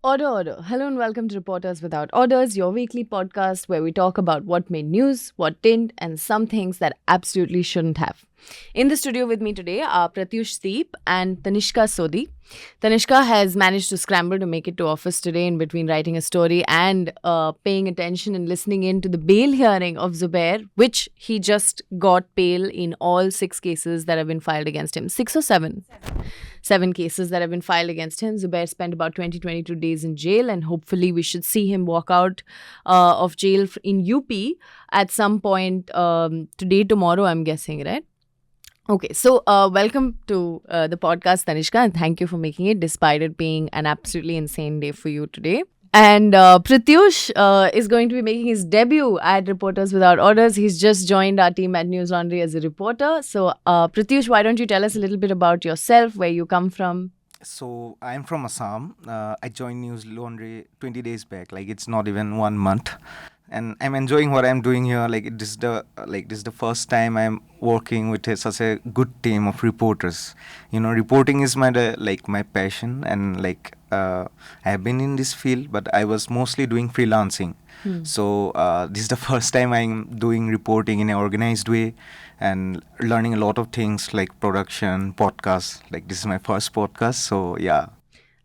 Order, order. Hello and welcome to Reporters Without Orders, your weekly podcast where we talk about what made news, what didn't, and some things that absolutely shouldn't have. In the studio with me today are Pratyush and Tanishka Sodhi. Tanishka has managed to scramble to make it to office today in between writing a story and paying attention and listening in to the bail hearing of Zubair, which he just got bail in all six cases that have been filed against him. Six or seven? Seven cases that have been filed against him. Zubair spent about 22 days in jail, and hopefully we should see him walk out of jail in UP at some point today, tomorrow, I'm guessing, right? Okay, so welcome to the podcast, Tanishka, and thank you for making it despite it being an absolutely insane day for you today. And Pratyush is going to be making his debut at Reporters Without Orders. He's just joined our team at Newslaundry as a reporter. So, Pratyush, why don't you tell us a little bit about yourself, where you come from? So I'm from Assam. I joined Newslaundry 20 days back. Like it's not even 1 month, and I'm enjoying what I'm doing here. This is the first time I'm working with such a good team of reporters. Reporting is my passion, and I have been in this field, but I was mostly doing freelancing. So this is the first time I'm doing reporting in an organized way and learning a lot of things like production, podcasts. Like this is my first podcast, so yeah.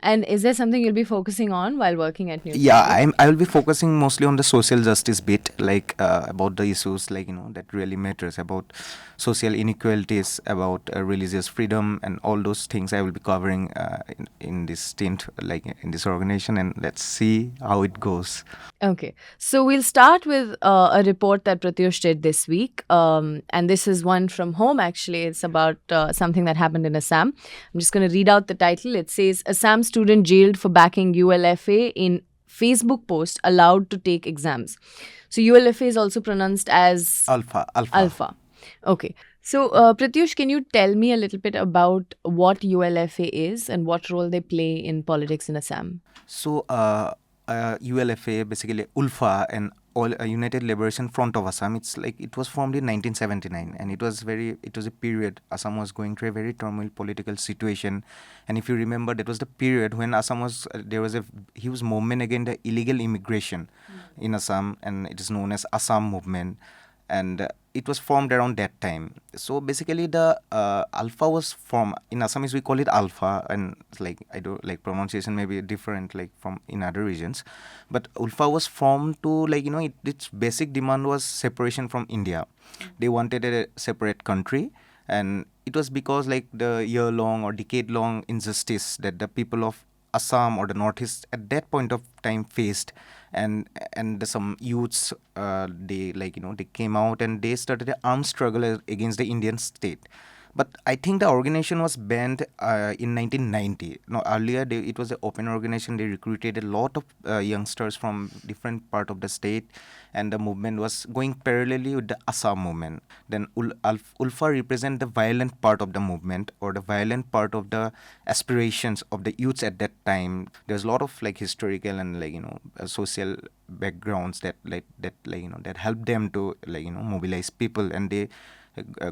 And is there something you'll be focusing on while working at Yeah, Newslaundry? I will be focusing mostly on the social justice bit, about the issues that really matters about social inequalities, about religious freedom, and all those things I will be covering in this stint, like in this organization, and let's see how it goes. Okay, so we'll start with a report that Pratyush did this week. And this is one from home, actually. It's about something that happened in Assam. I'm just going to read out the title. It says, Assam student jailed for backing ULFA in Facebook post allowed to take exams. So ULFA is also pronounced as Alpha. Alpha. Okay. So, Pratyush, can you tell me a little bit about what ULFA is and what role they play in politics in Assam? So, ULFA, basically ULFA, and all United Liberation Front of Assam. It's like it was formed in 1979, and it was a period Assam was going through a very turmoil political situation. And if you remember, that was the period when Assam was there was a huge movement against the illegal immigration in Assam, and it is known as Assam movement. And it was formed around that time. So basically, the Alpha was formed in Assamese. We call it Alpha, and I do like pronunciation may be different like from in other regions, but Ulfa was formed to its basic demand was separation from India. They wanted a separate country, and it was because like the year-long or decade-long injustice that the people of Assam or the Northeast at that point of time faced, and some youths they came out and they started an armed struggle against the Indian state. But I think the organization was banned in 1990. No, earlier it was an open organization. They recruited a lot of youngsters from different part of the state, and the movement was going parallelly with the Assam movement. Then Ulfa represent the violent part of the movement or the violent part of the aspirations of the youths at that time. There's a lot of like historical and social backgrounds that helped them to mobilize people, and they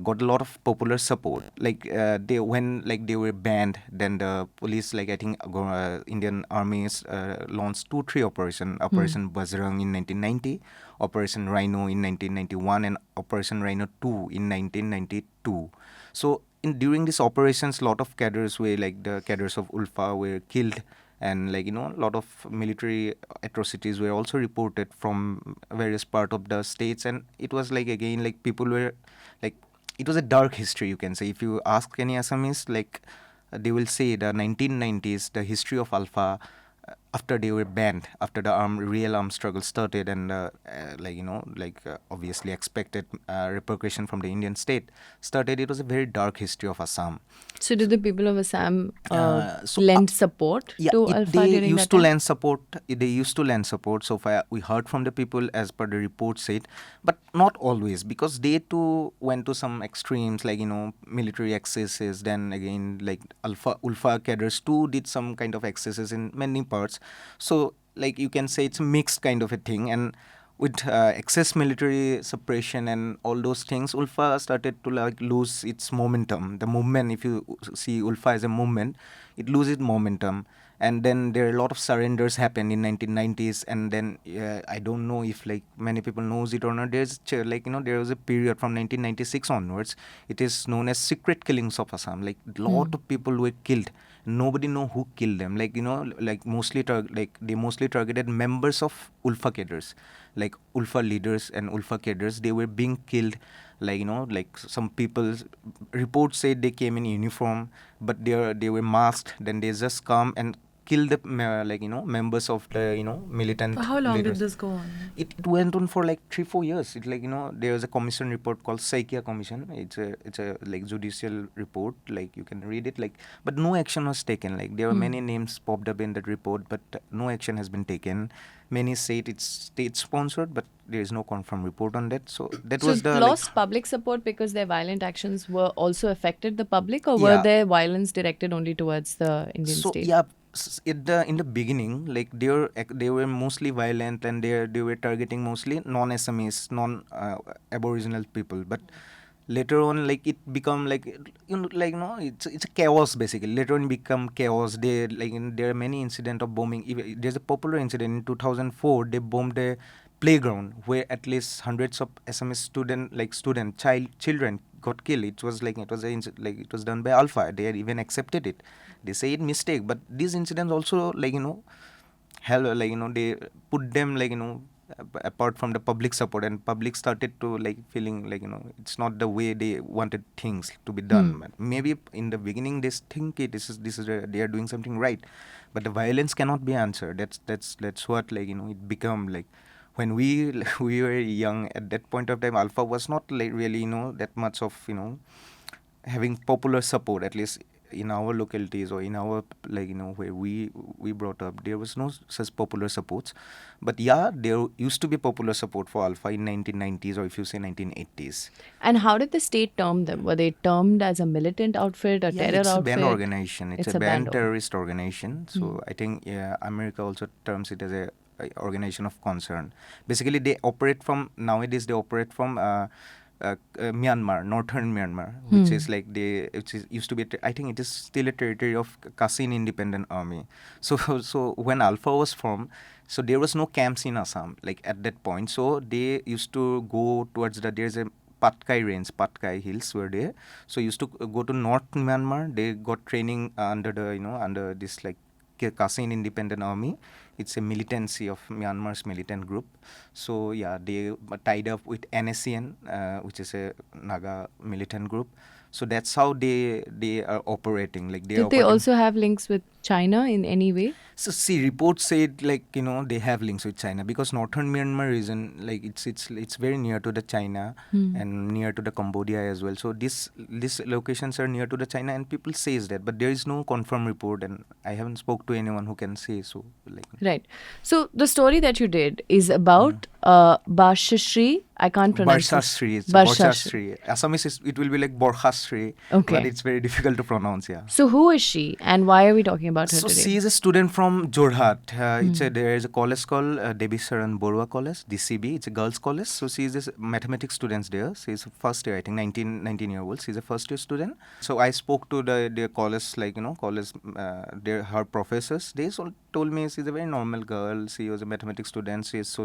got a lot of popular support. They when they were banned, then the police I think Indian armies launched 2-3 Operation Bajrang in 1990, Operation Rhino in 1991, and Operation Rhino 2 in 1992. So during these operations, a lot of cadres were the cadres of Ulfa were killed, and a lot of military atrocities were also reported from various part of the states. And it was again people were like it was a dark history, you can say. If you ask any Assamese, they will say the 1990s, the history of Alpha, after they were banned, after the real armed struggle started, and obviously expected repercussion from the Indian state started, it was a very dark history of Assam. So, did the people of Assam So lend support yeah, to Alpha they during used that to time? lend support. They used to lend support. So far, we heard from the people as per the report said, but not always, because they too went to some extremes, military excesses. Then again, Ulfa cadres too did some kind of excesses in many parts. So you can say it's a mixed kind of a thing. And with excess military suppression and all those things, Ulfa started to lose its momentum. The movement, if you see Ulfa as a movement, it loses momentum. and then there are a lot of surrenders happened in 1990s, and then I don't know if like many people knows it or not. There's there was a period from 1996 onwards. It is known as secret killings of Assam. Like lot of people were killed. Nobody know who killed them. Like mostly they mostly targeted members of Ulfa cadres, like Ulfa leaders and Ulfa cadres. They were being killed. Like some people reports say they came in uniform, but they were masked. Then they just come and kill the members of the militant For how long leaders. did this go on? It went on for like 3-4 years. It there was a commission report called Saikia Commission. It's a like judicial report. Like you can read it. But no action was taken. Like there were many names popped up in that report, but no action has been taken. Many say it's state sponsored, but there is no confirmed report on that. So that So was the lost public support because their violent actions were also affected the public, or were Yeah. their violence directed only towards the Indian So state? yeah, in the beginning, like they were mostly violent, and they were targeting mostly non-Assamese, non-Aboriginal people. But later on, like it become like it's a chaos basically. Later on, become chaos. There are many incident of bombing. There's a popular incident in 2004. They bombed a playground where at least hundreds of Assamese children got killed. It was done by Alpha. They had even accepted it. They say it mistake, but these incidents also they put them apart from the public support, and public started to feeling it's not the way they wanted things to be done. But maybe in the beginning they think they are doing something right, but the violence cannot be answered. That's what it become like. When we were young at that point of time, Alpha was not really that much of having popular support, at least in our localities or in our where we brought up. There was no such popular supports, but yeah, there used to be popular support for Alpha in 1990s, or if you say 1980s. And how did the state term them? Were they termed as a militant outfit, a terror It's outfit? a banned organization. It's a banned banned terrorist organization. So I think America also terms it as a organization of concern. Basically, they operate from Myanmar, northern Myanmar, which is used to be. I think it is still a territory of Kachin Independent Army. So when Alpha was formed, so there was no camps in Assam like at that point. So they used to go towards there's a Patkai range, Patkai hills were there. So used to go to North Myanmar. They got training under this Kachin Independent Army. It's a militancy of Myanmar's militant group. So yeah, they tied up with NSCN, which is a Naga militant group. So that's how they are operating. Did they also have links with China in any way? So see, reports said they have links with China, because northern Myanmar region it's very near to the China and near to the Cambodia as well. So these locations are near to the China, and people says that, but there is no confirmed report, and I haven't spoke to anyone who can say so. Right. So the story that you did is about Bashashri. I can't pronounce it. Barshashri. It's Barshashri. Barshashri. Assamese it will be like Borhashri, Okay. but it's very difficult to pronounce. Yeah. So who is she, and why are we talking about her So today? she is a student from Jorhat. There is a college called Devi Saran Borua College, DCB. It's a girls' college. So she is a mathematics student there. She is a first year, I think 19-year-old. She's a first year student. So I spoke to the college, her professors. They told me she's a very normal girl. She was a mathematics student. She's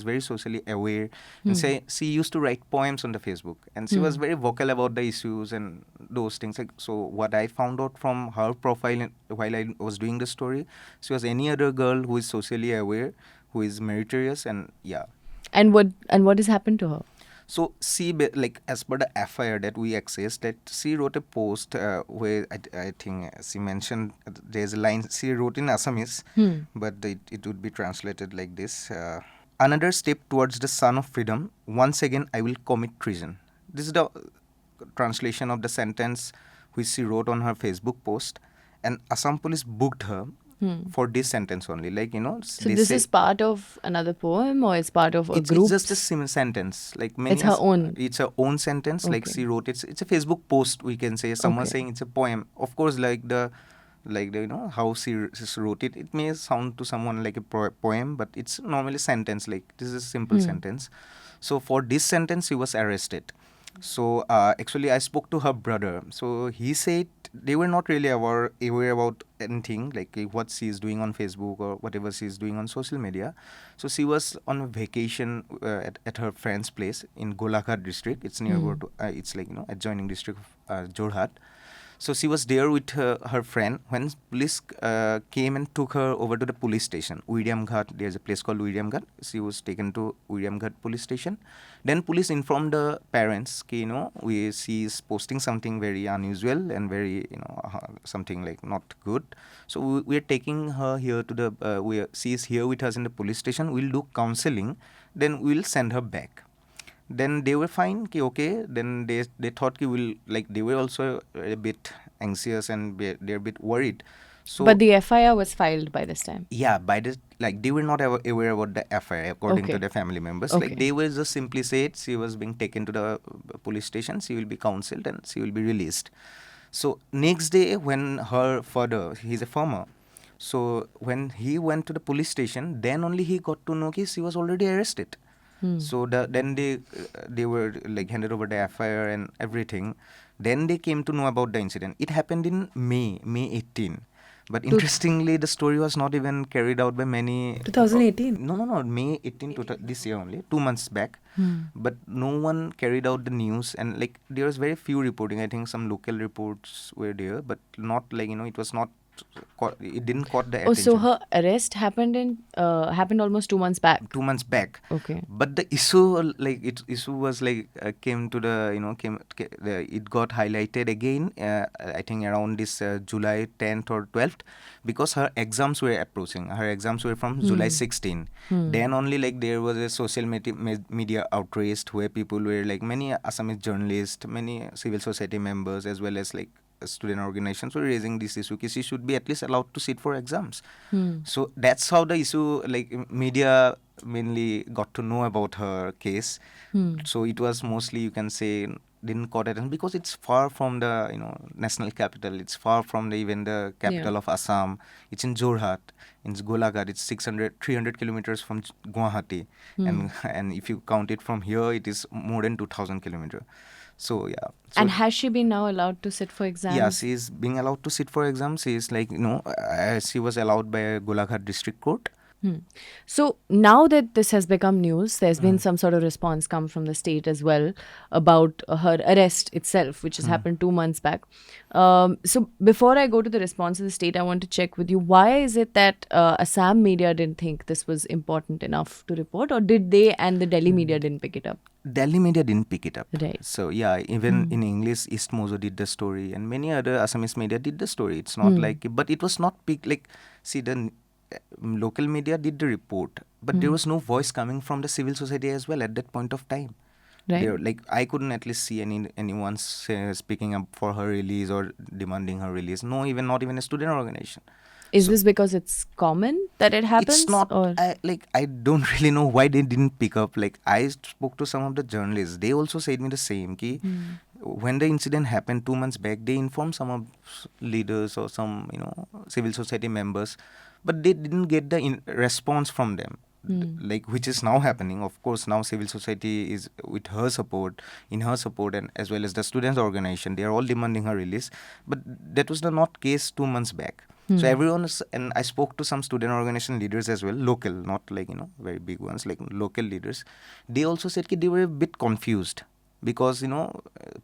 very socially aware. And she used to write poems on the Facebook, and she was very vocal about the issues and those things. So what I found out from her profile while I was doing the story, she was any other girl who is socially aware, who is meritorious, and yeah. And what has happened to her? So she, as per the FIR that we accessed, that she wrote a post where I think she mentioned there's a line she wrote in Assamese, but it would be translated like this: another step towards the sun of freedom. Once again, I will commit treason. This is the translation of the sentence which she wrote on her Facebook post, and Assam police booked her for this sentence only. So this is part of another poem, or it's part of a group? It's just a sentence. It's her own. It's her own sentence. Like she wrote it. It's a Facebook post. We can say someone saying it's a poem. Of course, how she wrote it. It may sound to someone like a poem, but it's normally sentence. Like this is a simple sentence. So for this sentence, she was arrested. So actually, I spoke to her brother. So he said they were not really aware about anything like what she is doing on Facebook or whatever she is doing on social media. So she was on a vacation at her friend's place in Golaghat district. It's nearby to it's like adjoining district of Jorhat. So she was there with her friend when police came and took her over to the police station, William Ghat. There's a place called William Ghat. She was taken to William Ghat police station. Then police informed the parents, ki, she is posting something very unusual and very, something like not good. So we are taking her here to the, she is here with us in the police station. We'll do counseling. Then we'll send her back. Then they were fine, ki okay. Then they thought ki will like they were also a bit anxious and they're a bit worried. So But the FIR was filed by this time. yeah, by the like they were not aware about the FIR according to the family members. Okay. Like they were just simply said she was being taken to the police station. She will be counseled and she will be released. So next day when her father, he's a farmer. So when he went to the police station, then only he got to know that she was already arrested. So then they were like handed over the FIR and everything. Then they came to know about the incident. It happened in May 18. But interestingly, the story was not even carried out by many. 2018? No, May 18 this year only, 2 months back. But no one carried out the news, and like there was very few reporting. I think some local reports were there, but not like it was not. It didn't caught the attention. So her arrest happened almost 2 months back. 2 months back. Okay. But the issue was like came to the it got highlighted again. I think around this July 10th or 12th, because her exams were approaching. Her exams were from July 16. Then only like there was a social media outrage where people were like many Assamese journalists, many civil society members, as well as like student organizations were raising this issue. She should be at least allowed to sit for exams. So that's how the issue, like media mainly got to know about her case. So it was mostly, you can say, didn't caught attention because it's far from the national capital. It's far from even the capital of Assam. It's in Jorhat, in Golaghat. It's 300 kilometers from Guwahati, and if you count it from here, it is more than 2,000 kilometers. So yeah. So and has she been now allowed to sit for exams? yeah, she is being allowed to sit for exams. She is like she was allowed by Golaghat district court. So now that this has become news, there's been some sort of response come from the state as well about her arrest itself, which has happened 2 months back. So before I go to the response of the state, I want to check with you, why is it that Assam media didn't think this was important enough to report, or did they and the Delhi media didn't pick it up? Delhi media didn't pick it up. Right. So yeah, even in English, East Mojo did the story, and many other Assamese media did the story. It's not like, but it was not picked. Like, see, the local media did the report, but there was no voice coming from the civil society as well at that point of time. Right. Like I couldn't at least see anyone speaking up for her release or demanding her release. No, not even a student organization. Is this because it's common that it happens? It's not. Or? I don't really know why they didn't pick up. Like I spoke to some of the journalists. They also said me the same. Ki when the incident happened 2 months back, they informed some of leaders or some civil society members, but they didn't get the response from them. Like which is now happening. Of course, now civil society is with her support, and as well as the students' organization. They are all demanding her release, but that was the not case 2 months back. So everyone is, and I spoke to some student organization leaders as well, local, not like very big ones, like local leaders. They also said that they were a bit confused because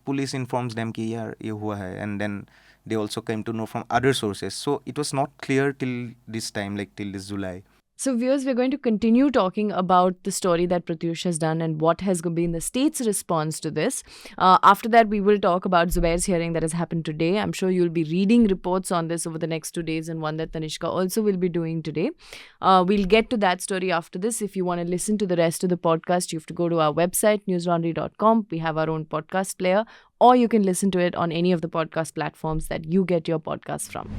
police informs them ki yaar ye hua hai, and then they also came to know from other sources. So it was not clear till this time, like till this July. So viewers, we're going to continue talking about the story that Pratyush has done and what has been the state's response to this. After that, we will talk about Zubair's hearing that has happened today. I'm sure you'll be reading reports on this over the next 2 days, and one that Tanishka also will be doing today. We'll get to that story after this. If you want to listen to the rest of the podcast, you have to go to our website, newslaundry.com. We have our own podcast player, or you can listen to it on any of the podcast platforms that you get your podcasts from.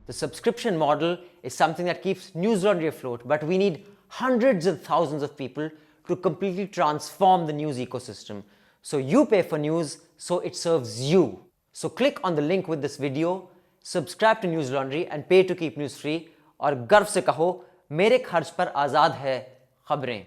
The subscription model is something that keeps Newslaundry afloat, but we need hundreds of thousands of people to completely transform the news ecosystem. So you pay for news, so it serves you. So click on the link with this video, subscribe to Newslaundry and pay to keep news free, और गर्व से कहो मेरे खर्च पर आज़ाद है खबरें.